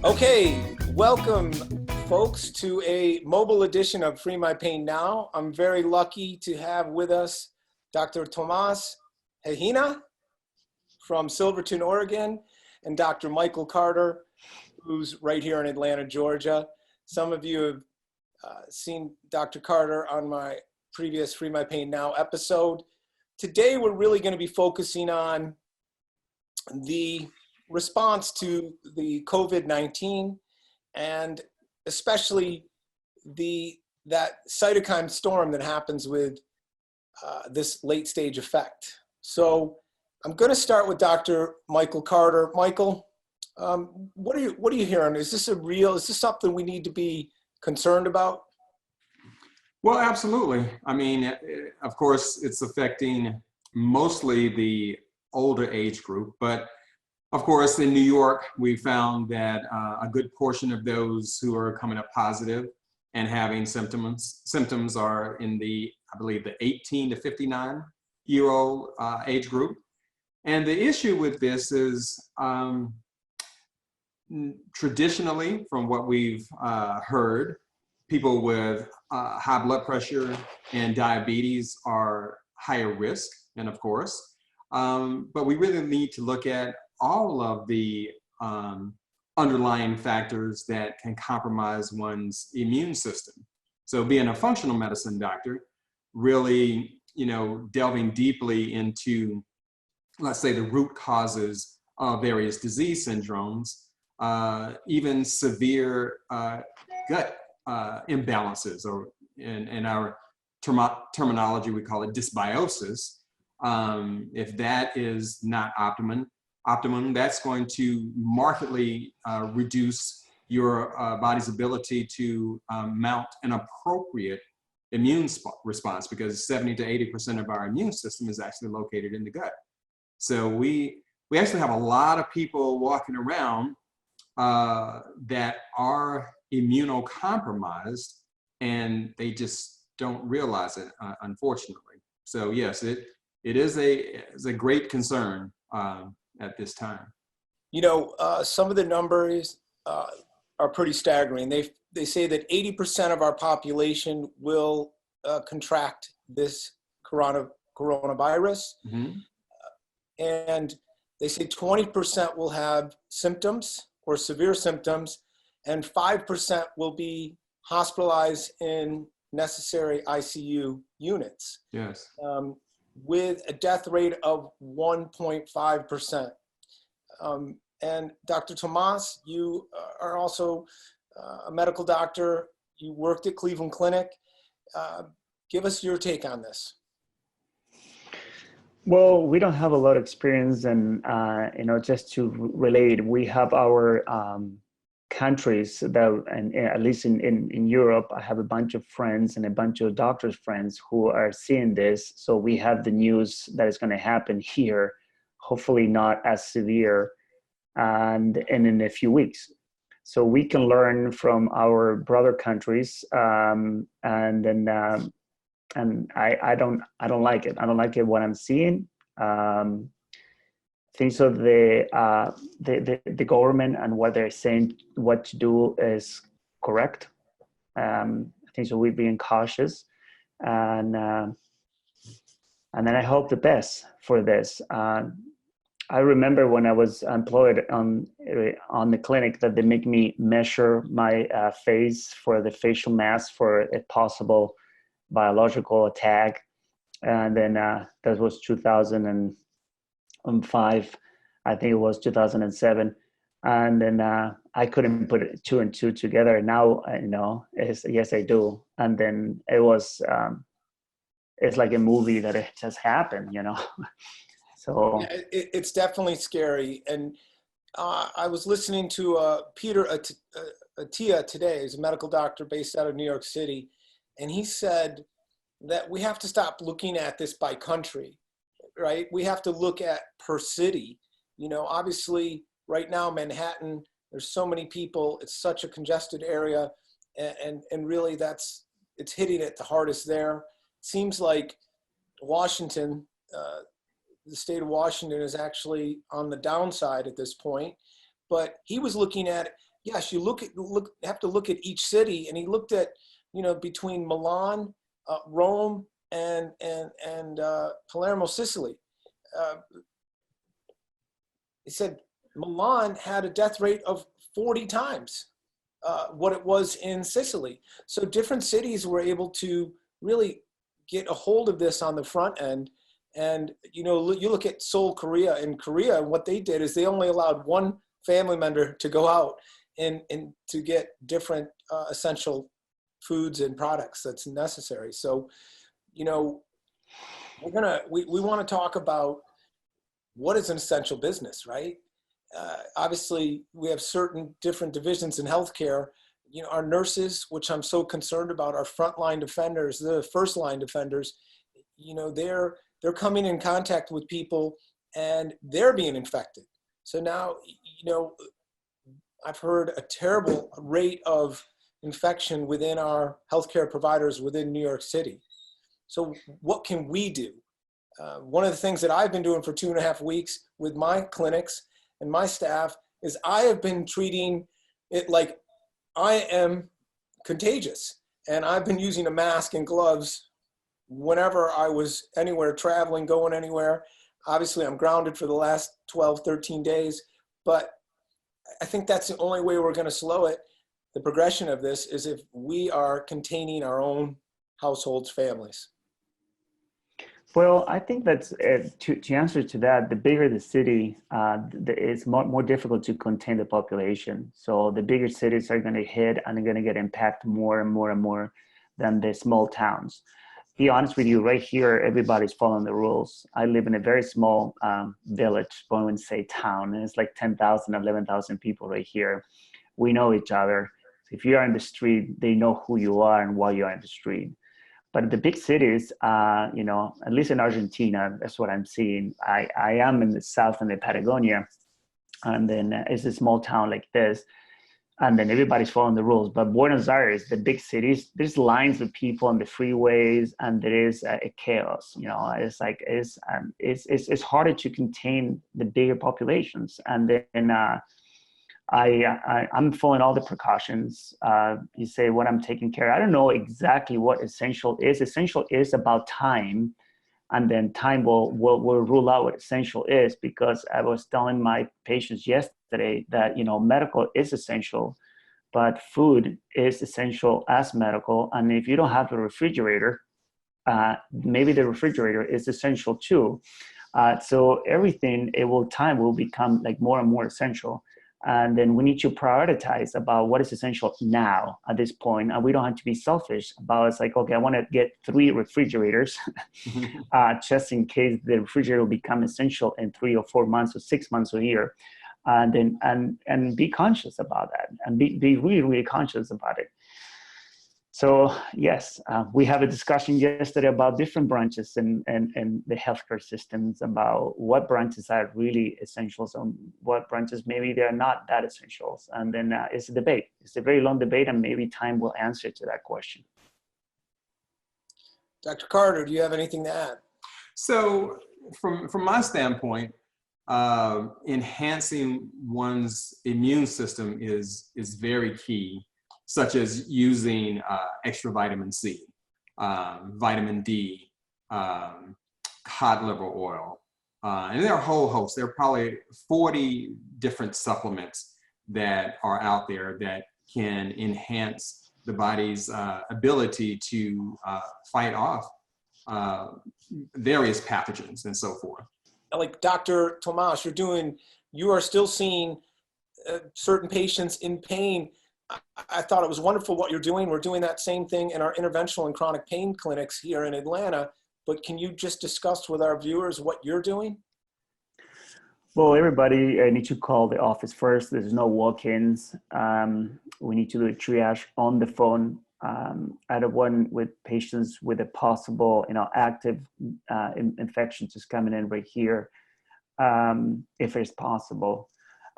Okay, welcome folks to a mobile edition of Free My Pain Now. I'm very lucky to have with us Dr. Tomas Hejina from Silverton, Oregon, and Dr. Michael Carter, who's right here in Atlanta, Georgia. Some of you have seen Dr. Carter on my previous Free My Pain Now episode. Today, we're really going to be focusing on the response to the COVID-19 and especially that cytokine storm that happens with this late stage effect. So I'm going to start with Dr. Michael Carter. Michael, what are you hearing? Is this something we need to be concerned about? Well, absolutely. I mean, of course, it's affecting mostly the older age group, but of course, in New York, we found that a good portion of those who are coming up positive and having symptoms are in I believe, the 18 to 59-year-old age group. And the issue with this is traditionally, from what we've heard, people with high blood pressure and diabetes are higher risk, and of course, but we really need to look at all of the underlying factors that can compromise one's immune system. So being a functional medicine doctor, really, delving deeply into, let's say, the root causes of various disease syndromes, even severe gut imbalances, or in our terminology, we call it dysbiosis. If that is not optimum, that's going to markedly reduce your body's ability to mount an appropriate immune response, because 70 to 80% of our immune system is actually located in the gut. So we actually have a lot of people walking around that are immunocompromised, and they just don't realize it, unfortunately. So yes, it is a great concern at this time. Some of the numbers are pretty staggering. They say that 80% of our population will contract this coronavirus. Mm-hmm. And they say 20% will have symptoms or severe symptoms, and 5% will be hospitalized in necessary ICU units. Yes. With a death rate of 1.5%. And Dr. Tomas, you are also a medical doctor. You worked at Cleveland Clinic. Give us your take on this. Well, we don't have a lot of experience, and just to relate, we have our countries that, and at least in Europe, I have a bunch of friends and a bunch of doctors' friends who are seeing this. So we have the news that is going to happen here, hopefully not as severe, and in a few weeks. So we can learn from our brother countries, and I don't like it. I don't like it what I'm seeing. Think so the government and what they're saying what to do is correct. I think so we're being cautious, and then I hope the best for this. I remember when I was employed on the clinic that they make me measure my face for the facial mask for a possible biological attack, and then that was 2005. I think it was 2007, and then I couldn't put two and two together. Now yes I do, and then it was it's like a movie that it just happened, So yeah, it's definitely scary. And I was listening to Peter Attia today. He's a medical doctor based out of New York City, and he said that we have to stop looking at this by country, right? We have to look at per city. Obviously right now, Manhattan, there's so many people, it's such a congested area, and really it's hitting it the hardest there. It seems like Washington, the state of Washington is actually on the downside at this point, but he was looking at Yes, you have to look at each city, and he looked at, between Milan, Rome, and Palermo, Sicily. Uh, he said Milan had a death rate of 40 times what it was in Sicily. So different cities were able to really get a hold of this on the front end. And, you look at Seoul, Korea. In Korea, what they did is they only allowed one family member to go out and to get different essential foods and products that's necessary. So, we want to talk about what is an essential business, right? Obviously, we have certain different divisions in healthcare. Our nurses, which I'm so concerned about, our frontline defenders, the first line defenders, they're coming in contact with people and they're being infected. So now, I've heard a terrible rate of infection within our healthcare providers within New York City. So what can we do? One of the things that I've been doing for 2.5 weeks with my clinics and my staff is I have been treating it like I am contagious. And I've been using a mask and gloves whenever I was anywhere traveling, going anywhere. Obviously, I'm grounded for the last 12, 13 days, but I think that's the only way we're going to slow it. The progression of this is if we are containing our own households, families. Well, I think that's to answer to that. The bigger the city, it's more difficult to contain the population. So the bigger cities are going to hit and are going to get impacted more and more and more than the small towns. Be honest with you, right here, everybody's following the rules. I live in a very small village, I wouldn't say town, and it's like 10,000, 11,000 people right here. We know each other. So if you are in the street, they know who you are and why you are in the street. But the big cities, at least in Argentina, that's what I'm seeing. I am in the south in the Patagonia, and then it's a small town like this, and then everybody's following the rules. But Buenos Aires, the big cities, there's lines of people on the freeways, and there is a chaos. It's like it's harder to contain the bigger populations, and then. I'm following all the precautions. You say what I'm taking care of. I don't know exactly what essential is. Essential is about time, and then time will rule out what essential is, because I was telling my patients yesterday that, medical is essential, but food is essential as medical. And if you don't have a refrigerator, maybe the refrigerator is essential too. So everything, time will become like more and more essential. And then we need to prioritize about what is essential now at this point. And we don't have to be selfish about it's like, okay, I want to get 3 refrigerators just in case the refrigerator will become essential in 3 or 4 months or 6 months or a year. And then and be conscious about that, and be really, really conscious about it. So yes, we have a discussion yesterday about different branches and the healthcare systems, about what branches are really essentials and what branches maybe they're not that essentials. And then it's a debate. It's a very long debate, and maybe time will answer to that question. Dr. Carter, do you have anything to add? So from my standpoint, enhancing one's immune system is very key, such as using extra vitamin C, vitamin D, cod liver oil. And there are a whole host. There are probably 40 different supplements that are out there that can enhance the body's ability to fight off various pathogens and so forth. Like Dr. Tomas, you are still seeing certain patients in pain. I thought it was wonderful what you're doing. We're doing that same thing in our interventional and chronic pain clinics here in Atlanta. But can you just discuss with our viewers what you're doing? Well, everybody needs to call the office first. There's no walk-ins. We need to do a triage on the phone. I had one with patients with a possible, active infection just coming in right here, if it's possible.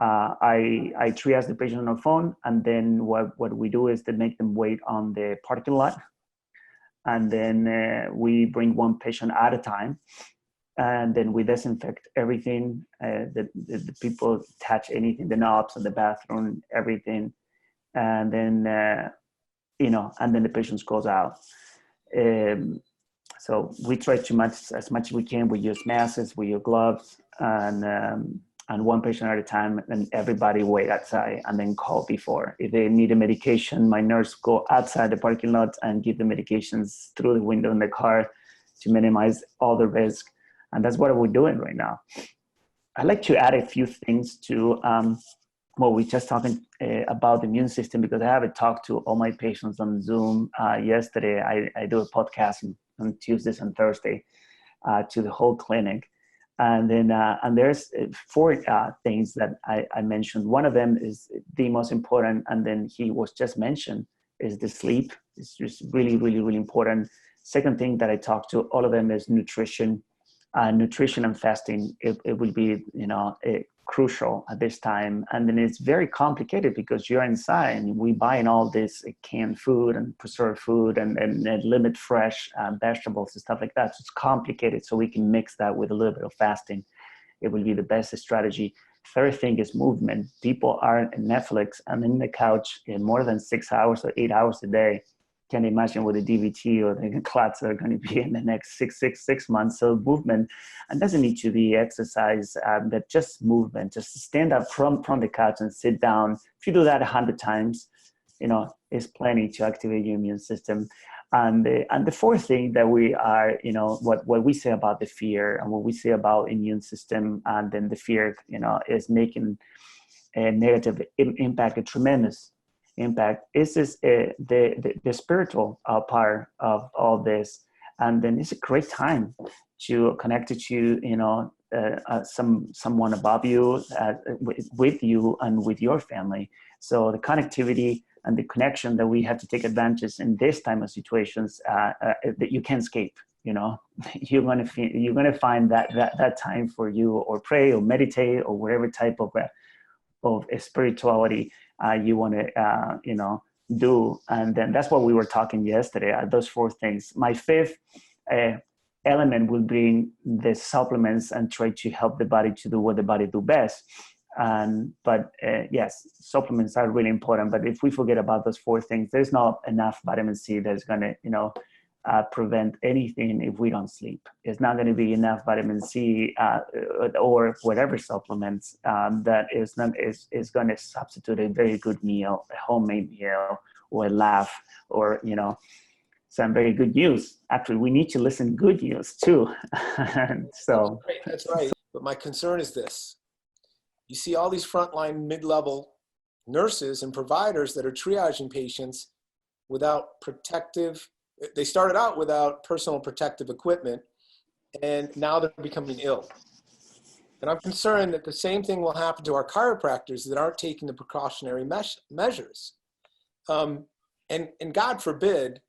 I triage the patient on the phone, and then what we do is to make them wait on the parking lot, and then we bring one patient at a time, and then we disinfect everything. The people touch anything, the knobs in the bathroom, everything, and then and then the patient goes out. So we try as much as we can. We use masks, we use gloves, and one patient at a time, and everybody wait outside and then call before. If they need a medication, my nurse go outside the parking lot and give the medications through the window in the car to minimize all the risk. And that's what we're doing right now. I'd like to add a few things to what we just talking about the immune system, because I haven't talked to all my patients on Zoom yesterday. I do a podcast on Tuesdays and Thursday to the whole clinic. And then and there's 4 things that I mentioned. One of them is the most important, and then he was just mentioned, is the sleep. It's just really, really, really important. Second thing that I talked to all of them is nutrition. Nutrition and fasting, it will be, crucial at this time. And then it's very complicated because you're inside and we buying all this canned food and preserved food and limit fresh vegetables and stuff like that. So it's complicated. So we can mix that with a little bit of fasting. It will be the best strategy. Third thing is movement. People are on Netflix and in the couch in more than 6 hours or 8 hours a day. Can imagine what the DVT or the clots are going to be in the next six months. So movement, and doesn't need to be exercise, but just movement. Just stand up from the couch and sit down. If you do that 100 times, is plenty to activate your immune system. And the fourth thing that we are, what we say about the fear and what we say about immune system, and then the fear, is making a negative impact, a tremendous impact. Is the spiritual part of all this, and then it's a great time to connect to someone above you, with you and with your family. So the connectivity and the connection that we have to take advantage in this time of situations that you can't escape. You're gonna find that time for you, or pray or meditate or whatever type of spirituality you want to do. And then that's what we were talking yesterday, those 4 things. My 5th element will bring the supplements and try to help the body to do what the body do best. But yes, supplements are really important, but if we forget about those 4 things, there's not enough vitamin C that's going to prevent anything if we don't sleep. It's not going to be enough vitamin C or whatever supplements that is going to substitute a very good meal, a homemade meal, or a laugh, or some very good news. Actually, we need to listen good news too. So that's right. But my concern is this: you see all these frontline mid-level nurses and providers that are triaging patients without protective. They started out without personal protective equipment, and now they're becoming ill. And I'm concerned that the same thing will happen to our chiropractors that aren't taking the precautionary measures. And God forbid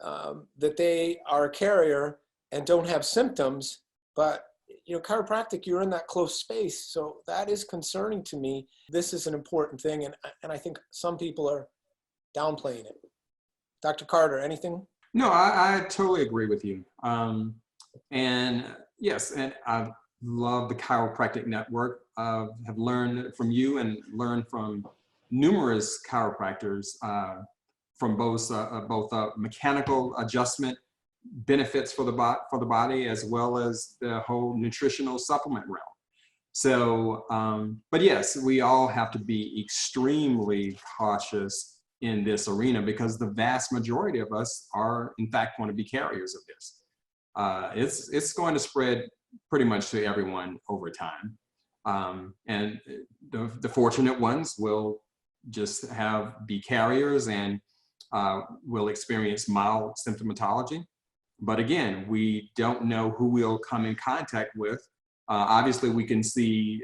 that they are a carrier and don't have symptoms, but chiropractic, you're in that close space. So that is concerning to me. This is an important thing, and I think some people are downplaying it. Dr. Carter, anything? No, I totally agree with you. And yes, and I love the chiropractic network. Have learned from you and learned from numerous chiropractors from both mechanical adjustment benefits for the body, as well as the whole nutritional supplement realm. So, but yes, we all have to be extremely cautious in this arena, because the vast majority of us are in fact going to be carriers of this. It's going to spread pretty much to everyone over time. And the fortunate ones will just be carriers and will experience mild symptomatology. But again, we don't know who we'll come in contact with. Obviously, we can see,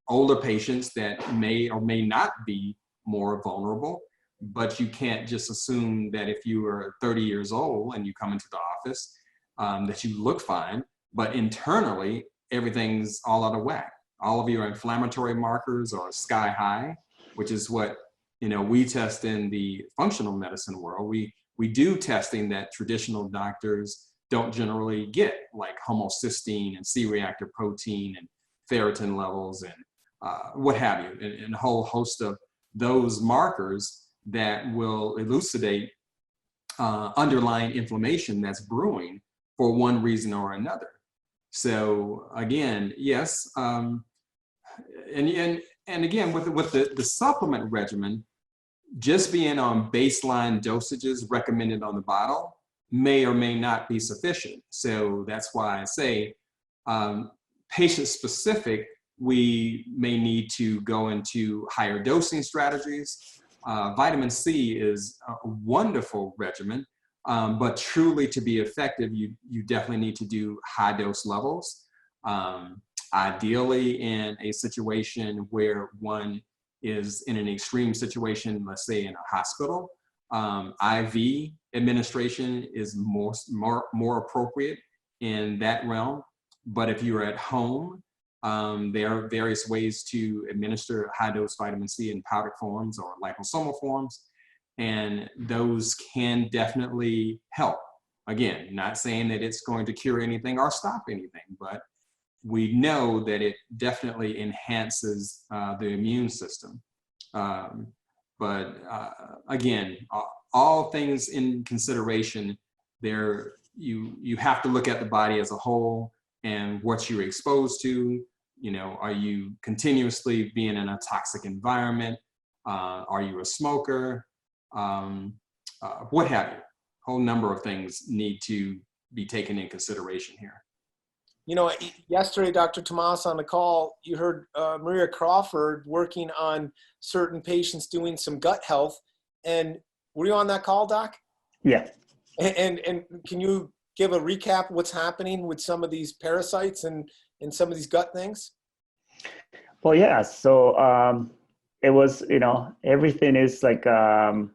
older patients that may or may not be more vulnerable. But you can't just assume that if you are 30 years old and you come into the office, that you look fine, but internally, everything's all out of whack. All of your inflammatory markers are sky high, which is what, we test in the functional medicine world. We do testing that traditional doctors don't generally get, like homocysteine and C-reactive protein and ferritin levels and what have you, and a whole host of those markers that will elucidate underlying inflammation that's brewing for one reason or another. So again, yes, and again with the supplement regimen, just being on baseline dosages recommended on the bottle may or may not be sufficient. So that's why I say patient specific, we may need to go into higher dosing strategies. Vitamin C is a wonderful regimen, but truly to be effective, you definitely need to do high dose levels. Ideally in a situation where one is in an extreme situation, let's say in a hospital, IV administration is more appropriate in that realm. But if you're at home, there are various ways to administer high dose vitamin C in powdered forms or liposomal forms, and those can definitely help. Again, not saying that it's going to cure anything or stop anything, but we know that it definitely enhances the immune system. Again, all things in consideration, you have to look at the body as a whole and what you're exposed to. You know, are you continuously being in a toxic environment? Are you a smoker? What have you? A whole number of things need to be taken in consideration here. You know, yesterday, Dr. Tomas, on the call, you heard Maria Crawford working on certain patients doing some gut health. And were you on that call, Doc? Yeah. And can you give a recap what's happening with some of these parasites and some of these gut things? Well, yeah. So it was, you know, everything is like a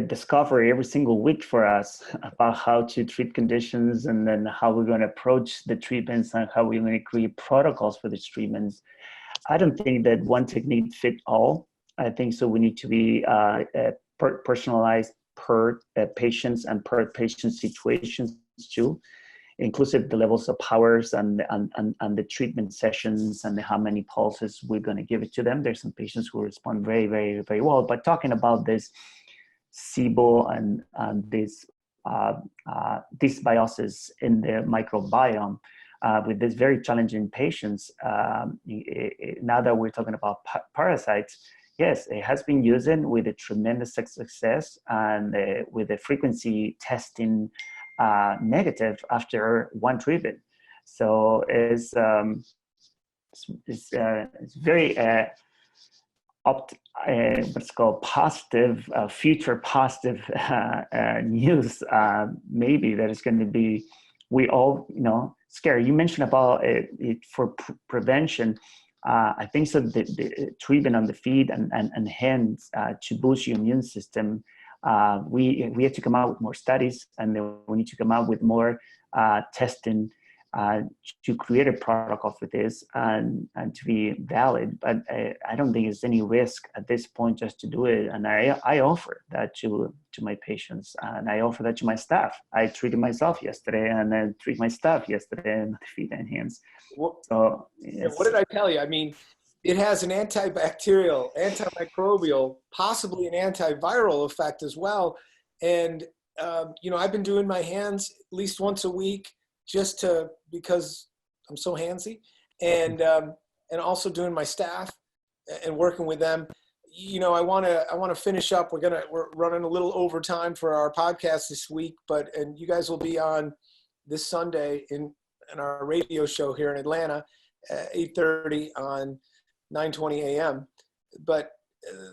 discovery every single week for us about how to treat conditions, and then how we're going to approach the treatments, and how we're going to create protocols for these treatments. I don't think that one technique fit all. I think so. We need to be personalized per patients and per patient situations too, inclusive the levels of powers and the treatment sessions and how many pulses we're going to give it to them. There's some patients who respond very, very, very well. But talking about this SIBO and this dysbiosis in the microbiome with these very challenging patients, now that we're talking about parasites, yes, it has been used with a tremendous success, and with the frequency testing negative after one treatment. So it's very what's called positive, future positive news. Maybe that is going to be, we all, you know, scared. You mentioned about it for prevention. I think so. The treatment on the feet and hands to boost your immune system. We have to come out with more studies, and then we need to come out with more testing to create a protocol for this and to be valid. But I don't think there's any risk at this point just to do it. And I offer that to my patients, and I offer that to my staff. I treated myself yesterday, and then treat my staff yesterday in the feet and hands. So yes. What did I tell you? I mean, it has an antibacterial, antimicrobial, possibly an antiviral effect as well. And, you know, I've been doing my hands at least once a week because I'm so handsy, and also doing my staff and working with them. You know, I want to finish up. We're running a little overtime for our podcast this week, and you guys will be on this Sunday in our radio show here in Atlanta at 8:30 on 9:20 a.m. But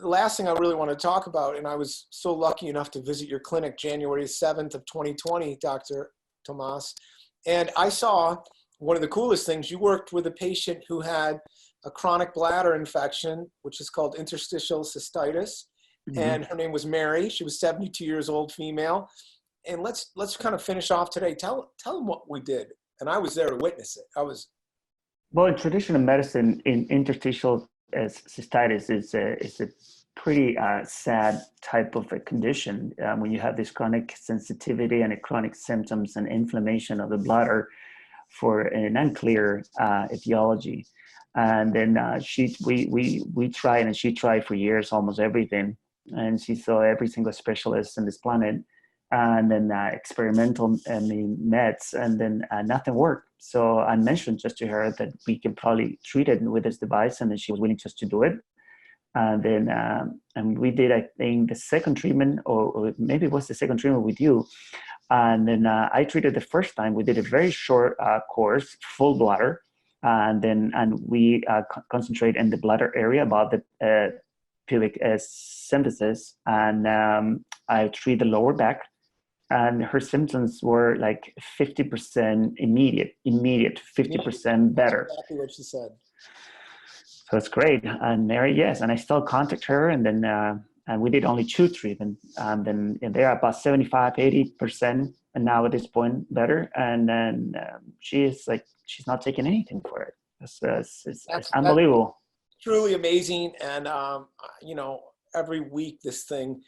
the last thing I really want to talk about, and I was so lucky enough to visit your clinic January 7th of 2020, Dr. Tomas, and I saw one of the coolest things. You worked with a patient who had a chronic bladder infection, which is called interstitial cystitis, and her name was Mary. She was 72 years old, female. And let's kind of finish off today. Tell them what we did. And I was there to witness it. Well, in traditional medicine, in interstitial cystitis is a pretty sad type of a condition when you have this chronic sensitivity and a chronic symptoms and inflammation of the bladder for an unclear etiology. And then we tried, and she tried for years, almost everything. And she saw every single specialist on this planet, and then experimental meds, and then nothing worked. So I mentioned just to her that we can probably treat it with this device, and then she was willing just to do it. And then and we did, I think, the second treatment, or maybe it was the second treatment with you. And then I treated the first time. We did a very short course, full bladder, and we concentrate in the bladder area about the pubic symphysis, and I treat the lower back, and her symptoms were like 50% immediate, 50% better. That's exactly what she said. So it's great. And Mary, yes, and I still contact her, and then and we did only 2 treatments, and then they're about 75-80%, and now at this point better. And then she is like, she's not taking anything for it. It's unbelievable. That's truly amazing. And you know, every week this thing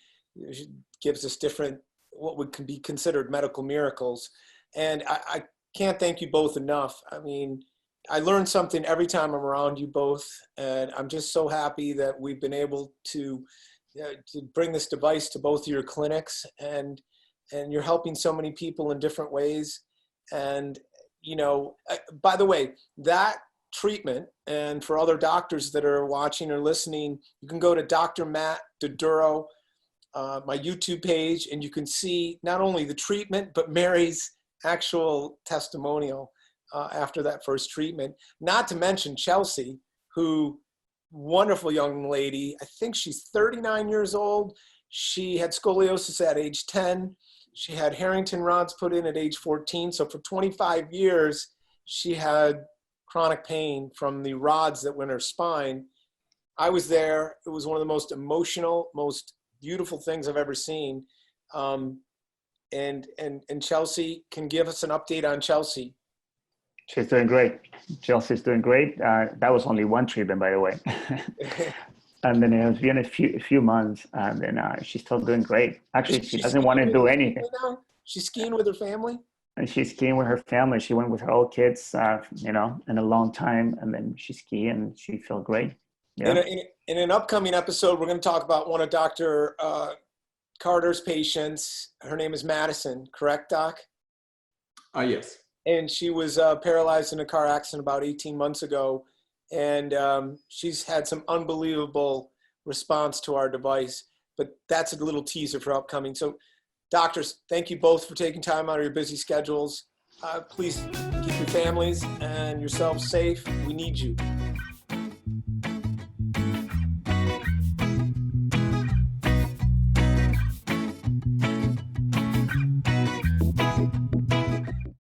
gives us different, what would be considered medical miracles. And I can't thank you both enough. I mean, I learn something every time I'm around you both, and I'm just so happy that we've been able to bring this device to both of your clinics, and you're helping so many people in different ways. And, you know, by the way, that treatment, and for other doctors that are watching or listening, you can go to Dr. Matt Doduro, my YouTube page, and you can see not only the treatment, but Mary's actual testimonial after that first treatment. Not to mention Chelsea, who, wonderful young lady. I think she's 39 years old. She had scoliosis at age 10. She had Harrington rods put in at age 14. So for 25 years, she had chronic pain from the rods that went in her spine. I was there. It was one of the most emotional, most beautiful things I've ever seen. And Chelsea can give us an update on Chelsea. She's doing great. Chelsea's doing great. That was only 1 treatment, by the way. And then it has been a few months, and then she's still doing great. Actually, she doesn't want to do anything. She's skiing with her family? And she's skiing with her family. She went with her old kids, you know, in a long time, and then she ski, and she felt great. Yeah. In an upcoming episode, we're going to talk about one of Dr. Carter's patients. Her name is Madison, correct, Doc? Yes. And she was paralyzed in a car accident about 18 months ago. And she's had some unbelievable response to our device. But that's a little teaser for upcoming. So, doctors, thank you both for taking time out of your busy schedules. Please keep your families and yourselves safe. We need you.